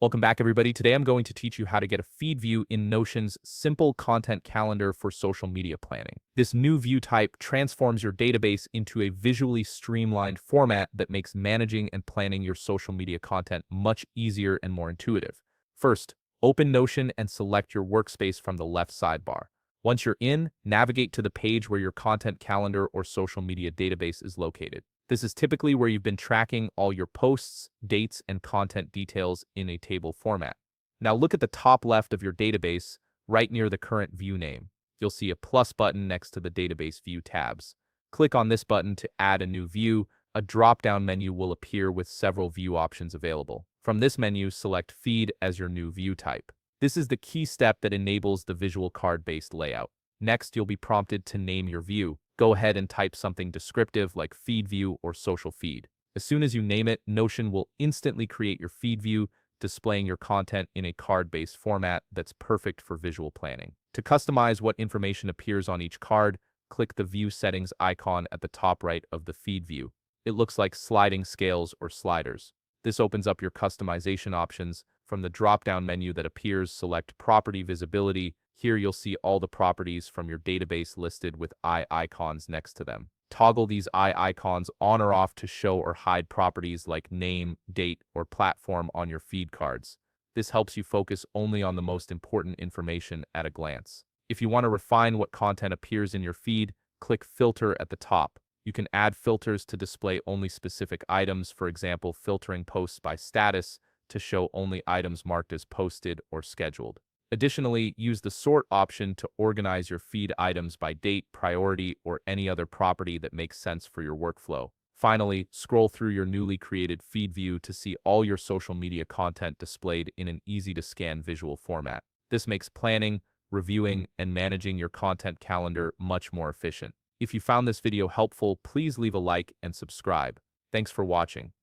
Welcome back, everybody. Today I'm going to teach you how to get a feed view in Notion's simple content calendar for social media planning. This new view type transforms your database into a visually streamlined format that makes managing and planning your social media content much easier and more intuitive. First, open Notion and select your workspace from the left sidebar. Once you're in, navigate to the page where your content calendar or social media database is located. This is typically where you've been tracking all your posts, dates, and content details in a table format. Now look at the top left of your database, right near the current view name. You'll see a plus button next to the database view tabs. Click on this button to add a new view. A drop-down menu will appear with several view options available. From this menu, select Feed as your new view type. This is the key step that enables the visual card-based layout. Next, you'll be prompted to name your view. Go ahead and type something descriptive like feed view or social feed. As soon as you name it, Notion will instantly create your feed view, displaying your content in a card-based format that's perfect for visual planning. To customize what information appears on each card, click the View Settings icon at the top right of the feed view. It looks like sliding scales or sliders. This opens up your customization options. From the drop-down menu that appears, select Property Visibility. Here you'll see all the properties from your database listed with eye icons next to them. Toggle these eye icons on or off to show or hide properties like name, date, or platform on your feed cards. This helps you focus only on the most important information at a glance. If you want to refine what content appears in your feed, click Filter at the top. You can add filters to display only specific items, for example, filtering posts by status to show only items marked as posted or scheduled. Additionally, use the sort option to organize your feed items by date, priority, or any other property that makes sense for your workflow. Finally, scroll through your newly created feed view to see all your social media content displayed in an easy-to-scan visual format. This makes planning, reviewing, and managing your content calendar much more efficient. If you found this video helpful, please leave a like and subscribe. Thanks for watching.